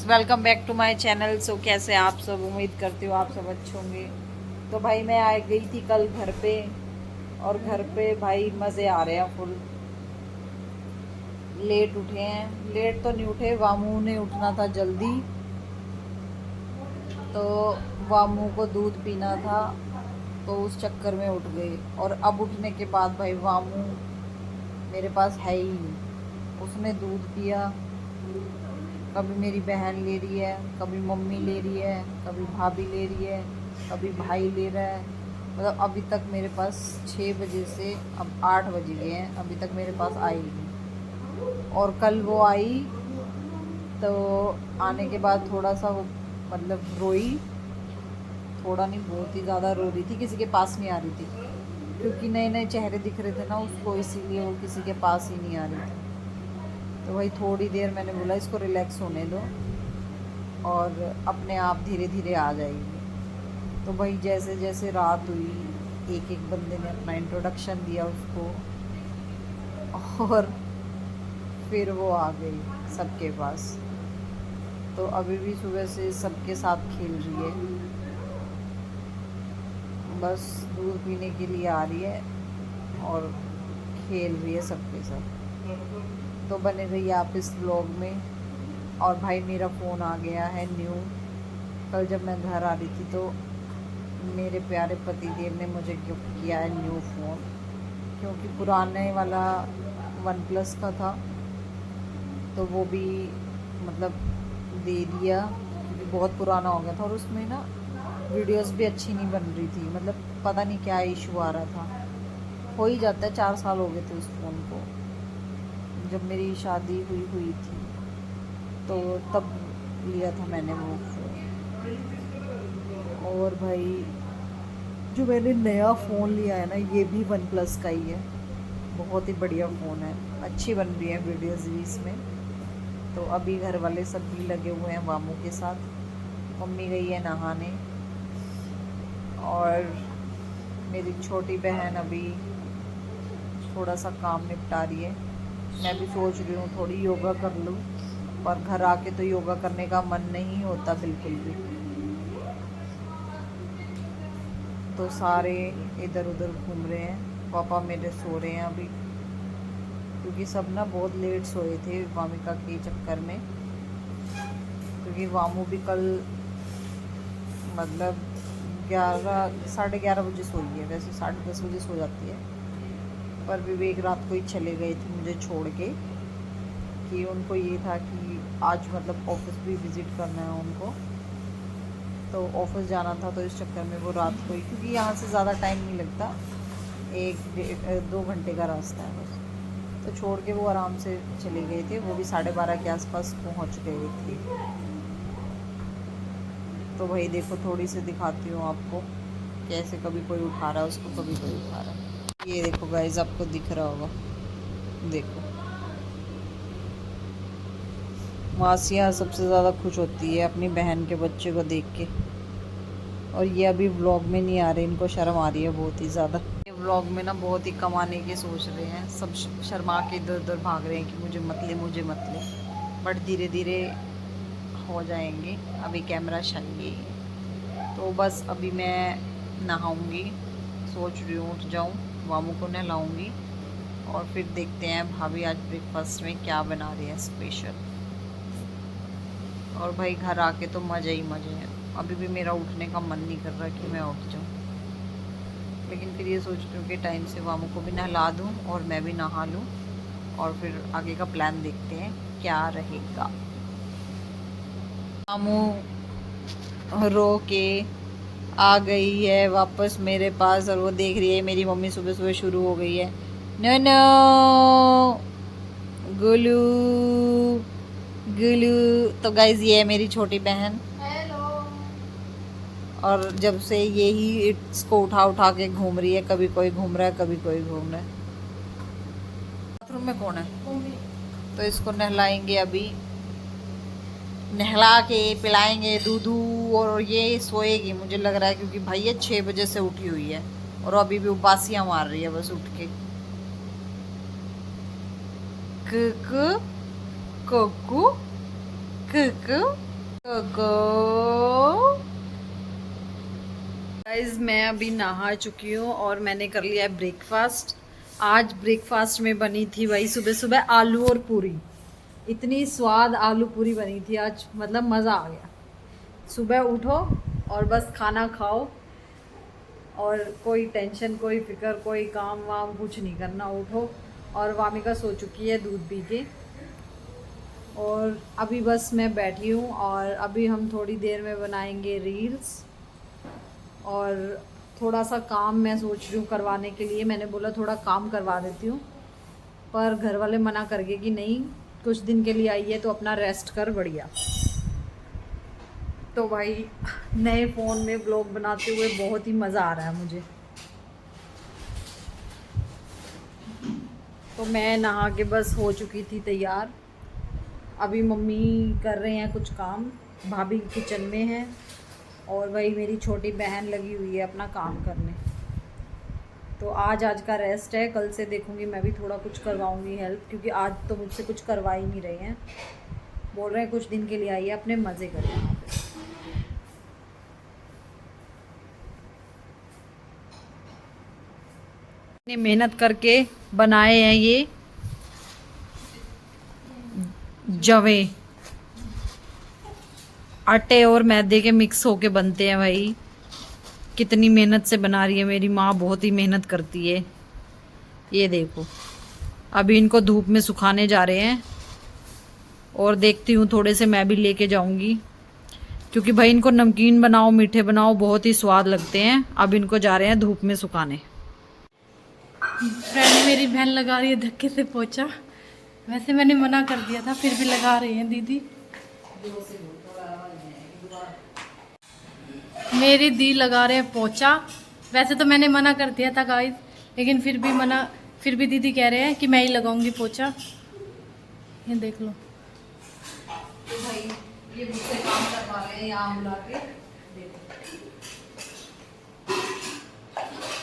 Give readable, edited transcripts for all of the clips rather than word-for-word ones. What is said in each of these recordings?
Welcome back to my channel. So कैसे आप सब, उम्मीद करती हूँ आप सब अच्छे होंगे। तो भाई मैं आ गई थी कल घर पे, और घर पे भाई मज़े आ रहे हैं फुल। लेट उठे हैं, लेट तो नहीं उठे, वामू ने उठना था जल्दी, तो वामू को दूध पीना था, तो उस चक्कर में उठ गए। और अब उठने के बाद भाई वामू मेरे पास है ही नहीं। उसने दूध पिया, कभी मेरी बहन ले रही है, कभी मम्मी ले रही है, कभी भाभी ले रही है, कभी भाई ले रहा है। मतलब अभी तक मेरे पास 6 बजे से अब 8 बज गए हैं, अभी तक मेरे पास आई नहीं। और कल वो आई तो आने के बाद थोड़ा सा वो मतलब रोई, थोड़ा नहीं बहुत ही ज़्यादा रो रही थी, किसी के पास नहीं आ रही थी, क्योंकि नए नए चेहरे दिख रहे थे ना उसको, इसीलिए वो किसी के पास ही नहीं आ रही थी। तो भाई थोड़ी देर मैंने बोला इसको रिलैक्स होने दो, और अपने आप धीरे धीरे आ जाएगी। तो भाई जैसे जैसे रात हुई, एक एक बंदे ने अपना इंट्रोडक्शन दिया उसको, और फिर वो आ गई सबके पास। तो अभी भी सुबह से सबके साथ खेल रही है, बस दूध पीने के लिए आ रही है और खेल रही है सबके साथ। तो बने रहिए आप इस व्लॉग में। और भाई मेरा फ़ोन आ गया है न्यू। कल जब मैं घर आ रही थी तो मेरे प्यारे पतिदेव ने मुझे गिफ्ट किया है न्यू फ़ोन, क्योंकि पुराने वाला वन प्लस का था, तो वो भी मतलब दे दिया, क्योंकि बहुत पुराना हो गया था और उसमें ना वीडियोस भी अच्छी नहीं बन रही थी। मतलब पता नहीं क्या इशू आ रहा था। हो ही जाता है, 4 साल हो गए थे उस फ़ोन को, जब मेरी शादी हुई हुई थी तो तब लिया था मैंने वो फ़ोन। और भाई जो मैंने नया फ़ोन लिया है ना, ये भी वन प्लस का ही है, बहुत ही बढ़िया फ़ोन है, अच्छी बन रही है वीडियोज़ भी इसमें। तो अभी घर वाले सब भी लगे हुए हैं मामू के साथ, मम्मी गई है नहाने, और मेरी छोटी बहन अभी थोड़ा सा काम निपटा रही है। मैं भी सोच रही हूँ थोड़ी योगा कर लूँ, पर घर आके तो योगा करने का मन नहीं होता बिल्कुल भी। तो सारे इधर उधर घूम रहे हैं, पापा मेरे सो रहे हैं अभी, क्योंकि सब ना बहुत लेट सोए थे वामिका के चक्कर में। क्योंकि वामू भी कल मतलब 11 साढ़े 11 बजे सोई है, वैसे 10:30 बजे सो जाती है, पर विवेक रात को ही चले गए थे मुझे छोड़ के, कि उनको ये था कि आज मतलब ऑफिस भी विज़िट करना है उनको, तो ऑफिस जाना था, तो इस चक्कर में वो रात को ही, क्योंकि यहाँ से ज़्यादा टाइम नहीं लगता, 1-2 घंटे का रास्ता है बस, तो छोड़ के वो आराम से चले गए थे। वो भी 12:30 के आसपास पहुँच गए थे। तो भाई देखो थोड़ी सी दिखाती हूँ आपको, कैसे कभी कोई उठा रहा है उसको, कभी कोई उठा रहा है। ये देखो गाइस, आपको दिख रहा होगा, देखो मासियाँ सबसे ज़्यादा खुश होती है अपनी बहन के बच्चे को देख के। और ये अभी व्लॉग में नहीं आ रहे, इनको शर्म आ रही है बहुत ही ज़्यादा। ये व्लॉग में ना बहुत ही कमाने की सोच रहे हैं सब, शर्मा के इधर उधर भाग रहे हैं कि मुझे मत ले, मुझे मत ले, बट धीरे धीरे हो जाएंगे, अभी कैमरा शाई है। तो बस अभी मैं नहाऊंगी, सोच रही हूँ उठ जाऊँ, मामू को नहलाऊंगी, और फिर देखते हैं भाभी आज ब्रेकफास्ट में क्या बना रही है स्पेशल। और भाई घर आके तो मज़े ही मज़े हैं। अभी भी मेरा उठने का मन नहीं कर रहा कि मैं उठ जाऊँ, लेकिन फिर ये सोच रही हूँ कि टाइम से मामू को भी नहला दूँ और मैं भी नहा लूँ, और फिर आगे का प्लान देखते हैं क्या रहेगा। मामू रो के आ गई है वापस मेरे पास, और वो देख रही है मेरी मम्मी सुबह सुबह शुरू हो गई है, नो नो गुलू गुलू। तो गाइज ये है मेरी छोटी बहन, और जब से यही इसको उठा उठा के घूम रही है, कभी कोई घूम रहा है, कभी कोई घूम रहा है। बाथरूम में कौन है? तो इसको नहलाएंगे अभी, नहला के पिलाएंगे दूधू, और ये सोएगी मुझे लग रहा है, क्योंकि भाई ये 6 बजे से उठी हुई है और अभी भी उबासियाँ मार रही है बस उठ के। कुकू कुकू कुकू गाइस मैं अभी नहा चुकी हूँ और मैंने कर लिया है ब्रेकफास्ट। आज ब्रेकफास्ट में बनी थी वही सुबह सुबह आलू और पूरी। इतनी स्वाद आलू पूरी बनी थी आज, मतलब मज़ा आ गया। सुबह उठो और बस खाना खाओ और कोई टेंशन, कोई फिक्र, कोई काम वाम कुछ नहीं करना। उठो और वामिका सो चुकी है दूध पी के, और अभी बस मैं बैठी हूँ और अभी हम थोड़ी देर में बनाएंगे रील्स। और थोड़ा सा काम मैं सोच रही हूँ करवाने के लिए। मैंने बोला थोड़ा काम करवा देती हूँ, पर घर वाले मना कर गए कि नहीं, कुछ दिन के लिए आई है तो अपना रेस्ट कर, बढ़िया। तो भाई नए फ़ोन में ब्लॉग बनाते हुए बहुत ही मज़ा आ रहा है मुझे। तो मैं नहा के बस हो चुकी थी तैयार। अभी मम्मी कर रहे हैं कुछ काम, भाभी किचन में है, और वही मेरी छोटी बहन लगी हुई है अपना काम करने। तो आज का रेस्ट है, कल से देखूंगी मैं भी थोड़ा कुछ करवाऊंगी हेल्प, क्योंकि आज तो मुझसे कुछ करवा ही नहीं रहे हैं। बोल रहे हैं कुछ दिन के लिए आइए, अपने मज़े करें यहाँ पे। इतनी मेहनत करके बनाए हैं ये जवे, आटे और मैदे के मिक्स होके बनते हैं भाई। कितनी मेहनत से बना रही है मेरी माँ, बहुत ही मेहनत करती है। ये देखो अभी इनको धूप में सुखाने जा रहे हैं, और देखती हूँ थोड़े से मैं भी लेके जाऊंगी, क्योंकि भाई इनको नमकीन बनाओ मीठे बनाओ बहुत ही स्वाद लगते हैं। अब इनको जा रहे हैं धूप में सुखाने। फ्रेंड मेरी बहन लगा रही है धक्के से पोछा। वैसे मैंने मना कर दिया था, फिर भी लगा रही है दीदी। मेरी दी लगा रहे हैं पोछा। वैसे तो मैंने मना कर दिया था गाइस, लेकिन फिर भी दीदी कह रहे हैं कि मैं ही लगाऊंगी पोछा। ये देख लो। तो भाई ये मुझसे काम करवा रहे हैं यहाँ बुला के।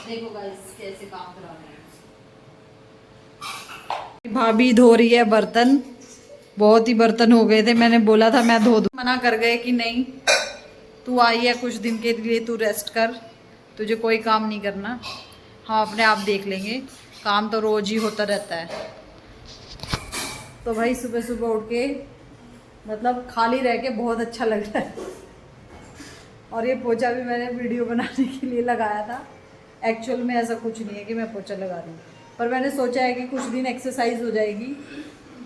देखो गाइस कैसे काम करा रहे हैं। भाभी धो रही है बर्तन, बहुत ही बर्तन हो गए थे। मैंने बोला था मैं धो दूँ, मना कर गए कि नहीं, तू आई है कुछ दिन के लिए, तू रेस्ट कर, तुझे कोई काम नहीं करना, हाँ अपने आप देख लेंगे, काम तो रोज ही होता रहता है। तो भाई सुबह सुबह उठ के मतलब खाली रह के बहुत अच्छा लग रहा है। और ये पोछा भी मैंने वीडियो बनाने के लिए लगाया था। एक्चुअल में ऐसा कुछ नहीं है कि मैं पोछा लगा रही हूँ, पर मैंने सोचा है कि कुछ दिन एक्सरसाइज हो जाएगी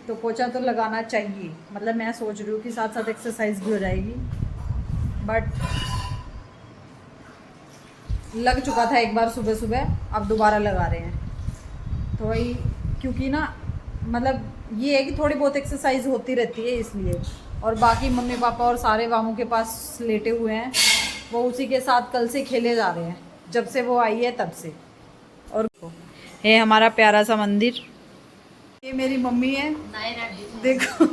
तो पोछा तो लगाना चाहिए। मतलब मैं सोच रही हूँ कि साथ साथ एक्सरसाइज भी हो जाएगी। बट लग चुका था एक बार सुबह सुबह, अब दोबारा लगा रहे हैं। तो वही, क्योंकि ना मतलब ये है कि थोड़ी बहुत एक्सरसाइज होती रहती है इसलिए। और बाकी मम्मी पापा और सारे मामू के पास लेटे हुए हैं, वो उसी के साथ कल से खेले जा रहे हैं, जब से वो आई है तब से। और है हमारा प्यारा सा मंदिर। ये मेरी मम्मी है, देखो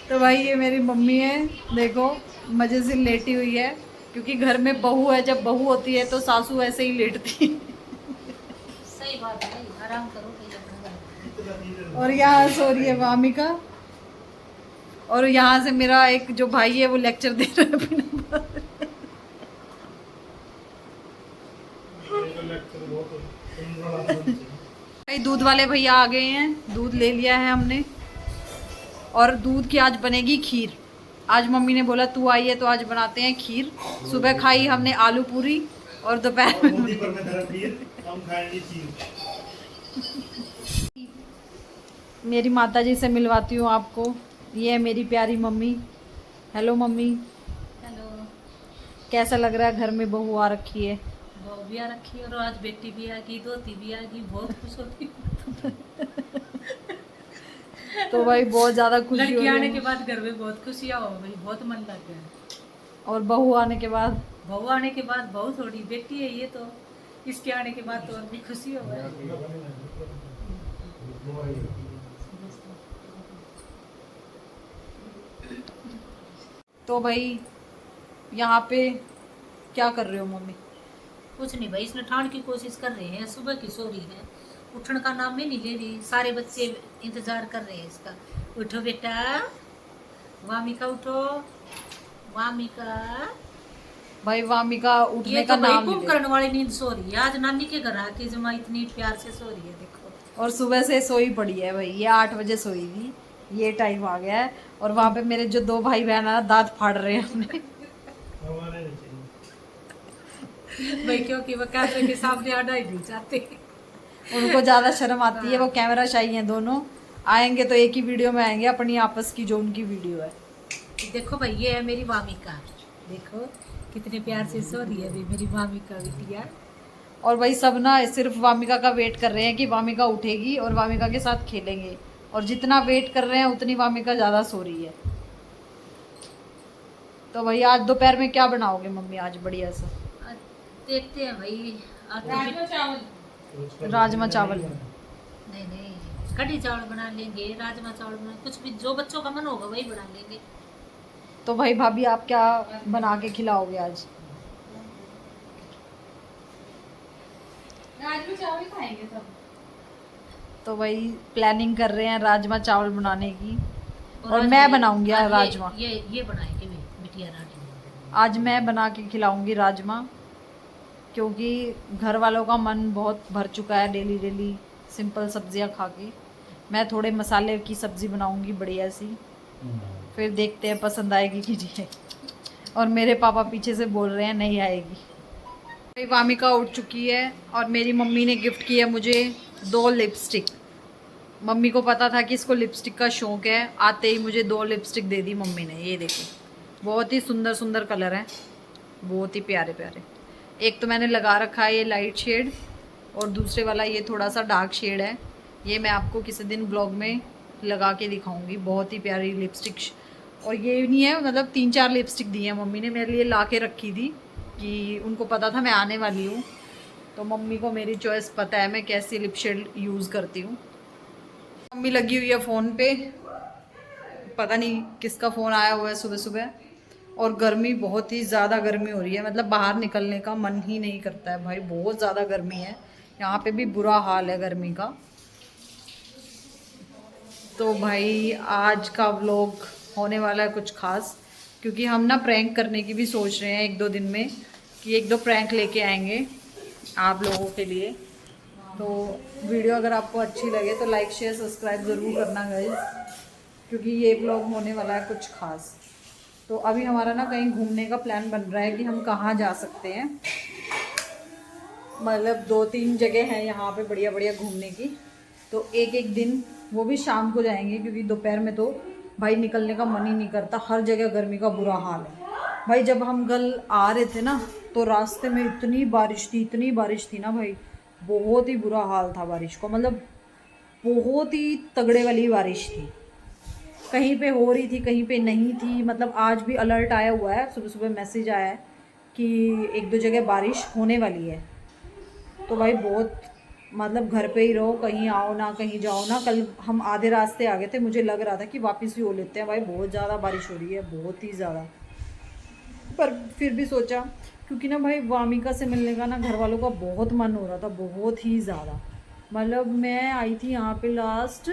तो भाई ये मेरी मम्मी है, देखो मज़े से लेटी हुई है, क्योंकि घर में बहू है, जब बहू होती है तो सासू ऐसे ही लेटती है। सही बात है, आराम करो। और यहाँ सो रही है वामिका, और यहाँ से मेरा एक जो भाई है वो लेक्चर दे रहा है बिना भाई दूध वाले भैया आ गए हैं, दूध ले लिया है हमने, और दूध की आज बनेगी खीर। आज मम्मी ने बोला तू आई है तो आज बनाते हैं खीर। सुबह खाई हमने आलू पूरी, और दोपहर में मेरी माता जी से मिलवाती हूँ आपको। ये है मेरी प्यारी मम्मी। Hello mummy. हेलो। कैसा लग रहा है घर में बहू आ रखी है? बहू भी आ रखी है, और आज बेटी भी आ गई, दोती भी आ गई, बहुत खुश होती तो भाई बहुत ज़्यादा खुशी हो लड़की रही आने है। के बाद घर में बहुत खुशियाँ हो गई, बहुत मन लग गया। और बहू आने के बाद? बहू आने के बाद बहू थोड़ी बेटी है ये तो, इसके आने के बाद तो और भी खुशी हो गई। तो भाई यहाँ पे क्या कर रहे हो मम्मी? कुछ नहीं भाई, इसने ठाण की कोशिश कर रहे हैं, सुबह की सो रही है, उठने का नाम ही नहीं ले रही। सारे बच्चे इंतजार कर रहे हैं इसका। उठो बेटा, वामिका उठो, वामिका। भाई वामिका उठने ये का तो भाई नाम नहीं ले कुंभकर्ण वाली नींद सो रही है। आज नानी के घर आके जमा इतनी प्यार से सो रही है, देखो। और सुबह से सोई पड़ी है भाई, ये 8 बजे सोई थी, ये टाइम आ गया है। और वहाँ पे मेरे जो 2 भाई बहन है दांत फाड़ रहे हैं अपने। भाई क्योंकि वो कैमरे के सामने आना ही नहीं चाहते। उनको ज़्यादा शर्म आती है, वो कैमरा शाई हैं दोनों। आएंगे तो एक ही वीडियो में आएंगे, अपनी आपस की जो उनकी वीडियो है। देखो भाई, ये है मेरी वामिका, देखो कितने प्यार से सो रही है अभी मेरी वामिका बिटिया। और भाई सब ना सिर्फ वामिका का वेट कर रहे हैं कि वामिका उठेगी और वामिका के साथ खेलेंगे। और जितना वेट कर रहे हैं उतनी वामिका ज़्यादा सो रही है। तो भाई आज दोपहर में क्या बनाओगे मम्मी? आज बढ़िया सा आज देखते हैं भाई। आज तो राजमा चावल। नहीं नहीं, कढ़ी चावल बना लेंगे, राजमा चावल बना, कुछ भी जो बच्चों का मन होगा वही बना लेंगे। तो भाई भाभी आप क्या बना के खिलाओगे आज? राजमा चावल खाएंगे सब। तो भाई प्लानिंग कर रहे हैं राजमा चावल बनाने की। और आज मैं ये- बनाऊंगी आज राजमा। ये बनाएंगे बिटिया राजमा। आज मैं बना के खिलाऊंगी राजमा, क्योंकि घर वालों का मन बहुत भर चुका है डेली डेली सिंपल सब्जियां खा के। मैं थोड़े मसाले की सब्ज़ी बनाऊंगी बढ़िया सी, फिर देखते हैं पसंद आएगी कि नहीं। और मेरे पापा पीछे से बोल रहे हैं नहीं आएगी। मेरी वामिका उठ चुकी है और मेरी मम्मी ने गिफ्ट किया मुझे 2 लिपस्टिक। मम्मी को पता था कि इसको लिपस्टिक का शौक़ है, आते ही मुझे 2 लिपस्टिक दे दी मम्मी ने। ये देखो, बहुत ही सुंदर सुंदर कलर हैं, बहुत ही प्यारे प्यारे। एक तो मैंने लगा रखा है ये लाइट शेड, और दूसरे वाला ये थोड़ा सा डार्क शेड है। ये मैं आपको किसी दिन ब्लॉग में लगा के दिखाऊंगी। बहुत ही प्यारी लिपस्टिक। और ये नहीं है, मतलब 3-4 लिपस्टिक दी है मम्मी ने मेरे लिए, ला के रखी थी कि उनको पता था मैं आने वाली हूँ। तो मम्मी को मेरी चॉइस पता है, मैं कैसी लिप शेड यूज़ करती हूँ। मम्मी लगी हुई है फ़ोन पे, पता नहीं किसका फ़ोन आया हुआ है सुबह सुबह। और गर्मी, बहुत ही ज़्यादा गर्मी हो रही है, मतलब बाहर निकलने का मन ही नहीं करता है भाई, बहुत ज़्यादा गर्मी है। यहाँ पे भी बुरा हाल है गर्मी का। तो भाई आज का व्लॉग होने वाला है कुछ खास, क्योंकि हम ना प्रैंक करने की भी सोच रहे हैं 1-2 दिन में, कि 1-2 प्रैंक लेके आएंगे आप लोगों के लिए। तो वीडियो अगर आपको अच्छी लगे तो लाइक शेयर सब्सक्राइब ज़रूर करना गाइस, क्योंकि ये व्लॉग होने वाला है कुछ खास। तो अभी हमारा ना कहीं घूमने का प्लान बन रहा है कि हम कहाँ जा सकते हैं। मतलब 2-3 जगह हैं यहाँ पे बढ़िया बढ़िया घूमने की। तो एक दिन वो भी शाम को जाएंगे, क्योंकि दोपहर में तो भाई निकलने का मन ही नहीं करता, हर जगह गर्मी का बुरा हाल है भाई। जब हम कल आ रहे थे ना, तो रास्ते में इतनी बारिश थी ना भाई, बहुत ही बुरा हाल था बारिश को। मतलब बहुत ही तगड़े वाली बारिश थी, कहीं पे हो रही थी कहीं पे नहीं थी। मतलब आज भी अलर्ट आया हुआ है, सुबह सुबह मैसेज आया है कि 1-2 जगह बारिश होने वाली है। तो भाई बहुत, मतलब घर पे ही रहो, कहीं आओ ना कहीं जाओ ना। कल हम आधे रास्ते आ गए थे, मुझे लग रहा था कि वापस भी हो लेते हैं भाई, बहुत ज़्यादा बारिश हो रही है, बहुत ही ज़्यादा। पर फिर भी सोचा, क्योंकि ना भाई वामिका से मिलने का ना घर वालों का बहुत मन हो रहा था, बहुत ही ज़्यादा। मतलब मैं आई थी यहाँ पे लास्ट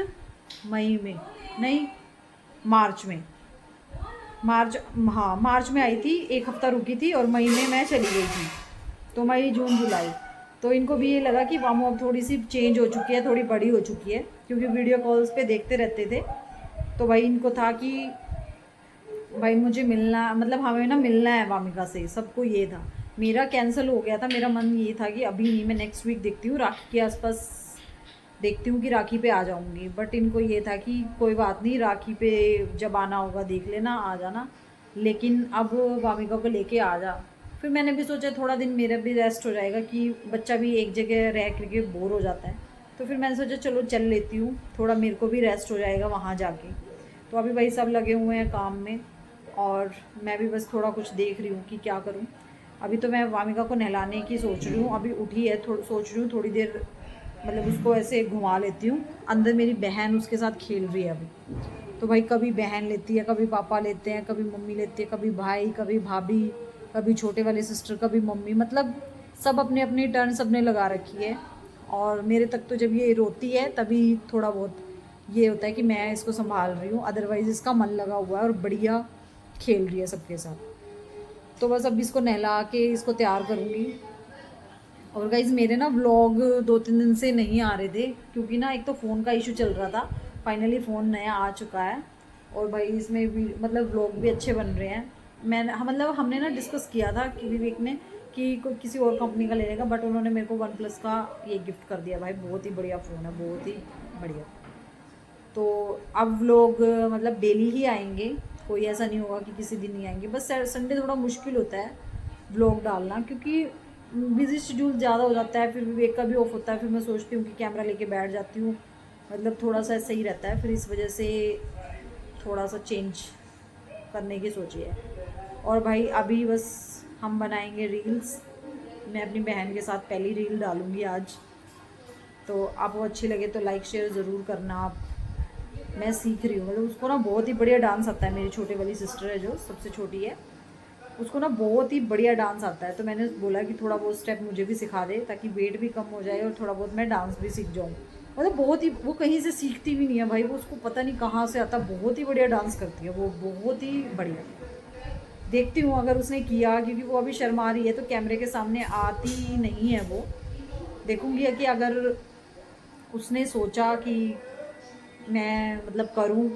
मई में, नहीं मार्च में, मार्च में आई थी, 1 हफ्ता रुकी थी और मई में मैं चली गई थी। तो मई जून जुलाई, तो इनको भी ये लगा कि वामो अब थोड़ी सी चेंज हो चुकी है, थोड़ी बड़ी हो चुकी है, क्योंकि वीडियो कॉल्स पे देखते रहते थे। तो भाई इनको था कि भाई मुझे मिलना, मतलब हमें ना मिलना है वामिका से, सबको ये था। मेरा कैंसिल हो गया था, मेरा मन ये था कि अभी नहीं, मैं नेक्स्ट वीक देखती हूँ, राखी के आसपास देखती हूँ कि राखी पे आ जाऊँगी। बट इनको ये था कि कोई बात नहीं, राखी पे जब आना होगा देख लेना, आ जाना, लेकिन अब वामिका को लेके आ जा। फिर मैंने भी सोचा थोड़ा दिन मेरा भी रेस्ट हो जाएगा, कि बच्चा भी एक जगह रह करके बोर हो जाता है। तो फिर मैंने सोचा चलो चल लेती हूँ, थोड़ा मेरे को भी रेस्ट हो जाएगा वहाँ जाके। तो अभी भाई सब लगे हुए हैं काम में, और मैं भी बस थोड़ा कुछ देख रही हूँ कि क्या करूँ। अभी तो मैं वामिका को नहलाने की सोच रही हूँ, अभी उठी है, सोच रही हूँ थोड़ी देर मतलब उसको ऐसे घुमा लेती हूँ। अंदर मेरी बहन उसके साथ खेल रही है अभी। तो भाई कभी बहन लेती है, कभी पापा लेते हैं, कभी मम्मी लेती है, कभी भाई, कभी भाभी, कभी छोटे वाली सिस्टर, कभी मम्मी, मतलब सब अपने अपनी टर्न सबने लगा रखी है। और मेरे तक तो जब ये रोती है तभी थोड़ा बहुत ये होता है कि मैं इसको संभाल रही हूँ, अदरवाइज़ इसका मन लगा हुआ है और बढ़िया खेल रही है सबके साथ। तो बस अब इसको नहला के इसको तैयार करूँगी। और गाइज़ मेरे ना व्लॉग 2-3 दिन से नहीं आ रहे थे, क्योंकि ना एक तो फ़ोन का इशू चल रहा था, फाइनली फ़ोन नया आ चुका है और भाई इसमें भी मतलब व्लॉग भी अच्छे बन रहे हैं। मतलब हमने ना डिस्कस किया था कि विवेक ने कि कोई किसी और कंपनी का ले लेगा, बट उन्होंने मेरे को वन प्लस का ये गिफ्ट कर दिया। भाई बहुत ही बढ़िया फ़ोन है, बहुत ही बढ़िया। तो अब व्लॉग मतलब डेली ही आएंगे, कोई ऐसा नहीं होगा कि किसी दिन नहीं आएंगे। बस संडे थोड़ा मुश्किल होता है व्लॉग डालना, क्योंकि बिजी शेड्यूल ज़्यादा हो जाता है, फिर विवेक का भी ऑफ होता है, फिर मैं सोचती हूँ कि कैमरा लेके बैठ जाती हूँ, मतलब थोड़ा सा सही रहता है, फिर इस वजह से थोड़ा सा चेंज करने की सोची है। और भाई अभी बस हम बनाएंगे रील्स, मैं अपनी बहन के साथ पहली रील डालूँगी आज, तो आपको अच्छी लगे तो लाइक शेयर ज़रूर करना आप। मैं सीख रही हूँ, मतलब उसको ना बहुत ही बढ़िया डांस आता है, मेरी छोटे वाली सिस्टर है जो सबसे छोटी है, उसको ना बहुत ही बढ़िया डांस आता है। तो मैंने बोला कि थोड़ा बहुत स्टेप मुझे भी सिखा दे, ताकि वेट भी कम हो जाए और थोड़ा बहुत मैं डांस भी सीख जाऊँ। मतलब बहुत ही, वो कहीं से सीखती भी नहीं है भाई, वो उसको पता नहीं कहाँ से आता, बहुत ही बढ़िया डांस करती है वो, बहुत ही बढ़िया। देखती हूँ अगर उसने किया, क्योंकि वो अभी शर्मा रही है तो कैमरे के सामने आती नहीं है वो। देखूँगी कि अगर उसने सोचा कि मैं मतलब करूँ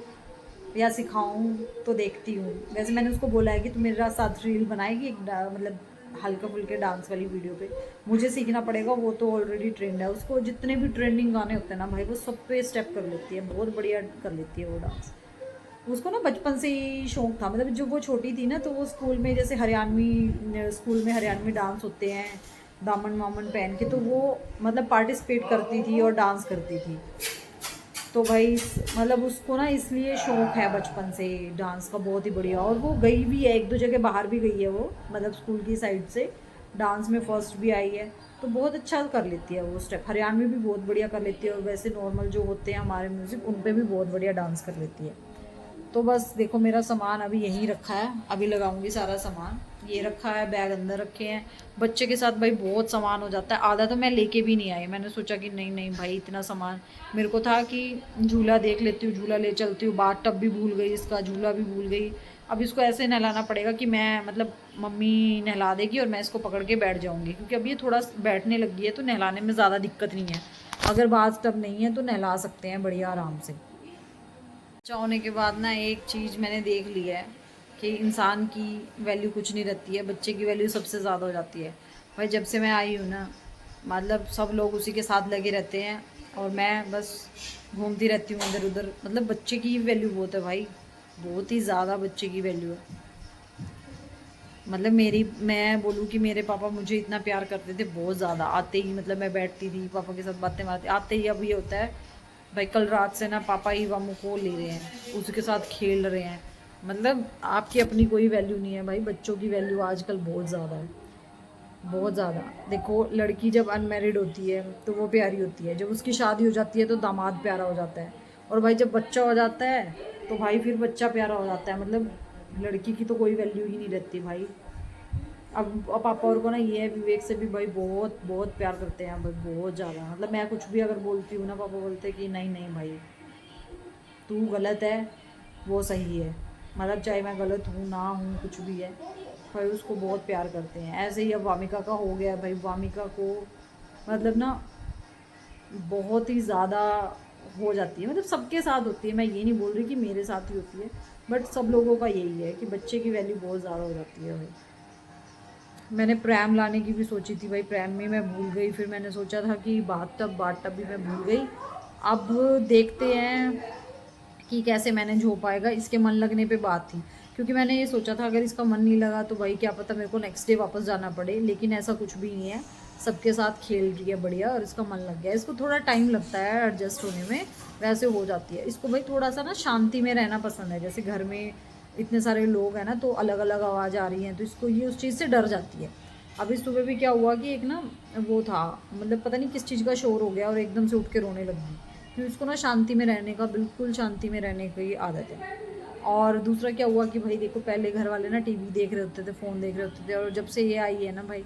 या सिखाऊं तो देखती हूँ। वैसे मैंने उसको बोला है कि तू मेरे साथ रील बनाएगी एक मतलब हल्का फुल्के डांस वाली वीडियो पे, मुझे सीखना पड़ेगा। वो तो ऑलरेडी ट्रेंड है, उसको जितने भी ट्रेंडिंग गाने होते हैं ना भाई, वो सब पे स्टेप कर लेती है, बहुत बढ़िया कर लेती है वो डांस। उसको ना बचपन से ही शौक था, मतलब जब वो छोटी थी ना तो वो स्कूल में जैसे हरियाणवी स्कूल में हरियाणवी डांस होते हैं, दामन वामन पहन के, तो वो मतलब पार्टिसिपेट करती थी और डांस करती थी। तो भाई मतलब उसको ना इसलिए शौक है बचपन से डांस का बहुत ही बढ़िया। और वो गई भी है, 1-2 जगह बाहर भी गई है वो, मतलब स्कूल की साइड से डांस में फर्स्ट भी आई है। तो बहुत अच्छा कर लेती है वो स्टेप, हरियाणवी भी बहुत बढ़िया कर लेती है, और वैसे नॉर्मल जो होते हैं हमारे म्यूज़िक उन पे भी बहुत बढ़िया डांस कर लेती है। तो बस देखो मेरा सामान अभी यहीं रखा है, अभी लगाऊंगी सारा सामान। ये रखा है, बैग अंदर रखे हैं। बच्चे के साथ भाई बहुत सामान हो जाता है, आधा तो मैं लेके भी नहीं आई। मैंने सोचा कि नहीं नहीं भाई इतना सामान, मेरे को था कि झूला देख लेती हूँ, झूला ले चलती हूँ, बाथ टब भी भूल गई, इसका झूला भी भूल गई। अब इसको ऐसे नहलाना पड़ेगा कि मैं मतलब मम्मी नहला देगी और मैं इसको पकड़ के बैठ जाऊँगी, क्योंकि अब ये थोड़ा बैठने लगी है तो नहलाने में ज़्यादा दिक्कत नहीं है। अगर बाथ टब नहीं है तो नहला सकते हैं बढ़िया आराम से। बच्चा होने के बाद ना एक चीज़ मैंने देख ली है कि इंसान की वैल्यू कुछ नहीं रहती है, बच्चे की वैल्यू सबसे ज़्यादा हो जाती है। भाई जब से मैं आई हूँ ना, मतलब सब लोग उसी के साथ लगे रहते हैं और मैं बस घूमती रहती हूँ इधर उधर। मतलब बच्चे की वैल्यू बहुत है भाई, बहुत ही ज़्यादा बच्चे की वैल्यू है। मतलब मैं बोलूँ कि मेरे पापा मुझे इतना प्यार करते थे बहुत ज़्यादा, आते ही मतलब मैं बैठती थी पापा के साथ बातें मारती, आते ही अब ये होता है भाई कल रात से ना पापा ही वामू को ले रहे हैं, उसके साथ खेल रहे हैं। मतलब आपकी अपनी कोई वैल्यू नहीं है भाई, बच्चों की वैल्यू आजकल बहुत ज़्यादा है, बहुत ज़्यादा। देखो लड़की जब अनमैरिड होती है तो वो प्यारी होती है, जब उसकी शादी हो जाती है तो दामाद प्यारा हो जाता है, और भाई जब बच्चा हो जाता है तो भाई फिर बच्चा प्यारा हो जाता है। मतलब लड़की की तो कोई वैल्यू ही नहीं रहती भाई। अब पापा और को ना ये है, विवेक से भी भाई बहुत बहुत प्यार करते हैं भाई, बहुत ज़्यादा। मतलब मैं कुछ भी अगर बोलती हूँ ना, पापा बोलते हैं कि नहीं नहीं भाई तू गलत है वो सही है, मतलब चाहे मैं गलत हूँ ना हूँ कुछ भी है, भाई उसको बहुत प्यार करते हैं। ऐसे ही अब वामिका का हो गया भाई, वामिका को मतलब ना बहुत ही ज़्यादा हो जाती है, मतलब सबके साथ होती है, मैं ये नहीं बोल रही कि मेरे साथ ही होती है, बट सब लोगों का यही है कि बच्चे की वैल्यू बहुत ज़्यादा हो जाती है भाई। मैंने प्रैम लाने की भी सोची थी भाई, प्रैम में मैं भूल गई, फिर मैंने सोचा था कि बाथ टब भी मैं भूल गई। अब देखते हैं कि कैसे मैनेज हो पाएगा, इसके मन लगने पे बात थी, क्योंकि मैंने ये सोचा था अगर इसका मन नहीं लगा तो भाई क्या पता मेरे को नेक्स्ट डे वापस जाना पड़े, लेकिन ऐसा कुछ भी नहीं है, सबके साथ खेल रही है बढ़िया और इसका मन लग गया। इसको थोड़ा टाइम लगता है एडजस्ट होने में, वैसे हो जाती है। इसको भाई थोड़ा सा ना शांति में रहना पसंद है, जैसे घर में इतने सारे लोग हैं ना तो अलग अलग आवाज़ आ रही हैं तो इसको ये उस चीज़ से डर जाती है। अभी सुबह भी क्या हुआ कि एक ना वो था, मतलब पता नहीं किस चीज़ का शोर हो गया और एकदम से उठ के रोने लगी, क्योंकि उसको ना शांति में रहने का, बिल्कुल शांति में रहने की आदत है। और दूसरा क्या हुआ कि भाई देखो पहले घर वाले ना टीवी देख रहे होते थे, फ़ोन देख रहे होते थे, और जब से ये आई है ना भाई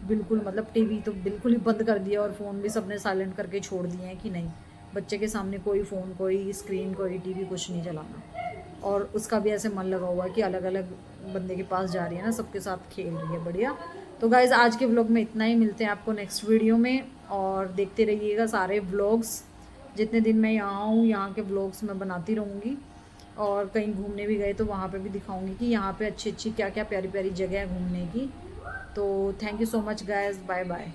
बिल्कुल मतलब टीवी तो बिल्कुल ही बंद कर दिया और फ़ोन भी सबने साइलेंट करके छोड़ दिए हैं कि नहीं, बच्चे के सामने कोई फ़ोन, कोई स्क्रीन, कोई टीवी कुछ नहीं चलाना। और उसका भी ऐसे मन लगा हुआ है कि अलग अलग बंदे के पास जा रही है ना, सबके साथ खेल रही है, बढ़िया। तो गाइज़ आज के व्लॉग में इतना ही, मिलते हैं आपको नेक्स्ट वीडियो में, और देखते रहिएगा सारे व्लॉग्स। जितने दिन मैं यहाँ हूँ यहाँ के व्लॉग्स मैं बनाती रहूँगी, और कहीं घूमने भी गए तो वहाँ पे भी दिखाऊंगी कि यहाँ पे अच्छी अच्छी क्या क्या प्यारी प्यारी जगह है घूमने की। तो thank you so much guys, bye bye.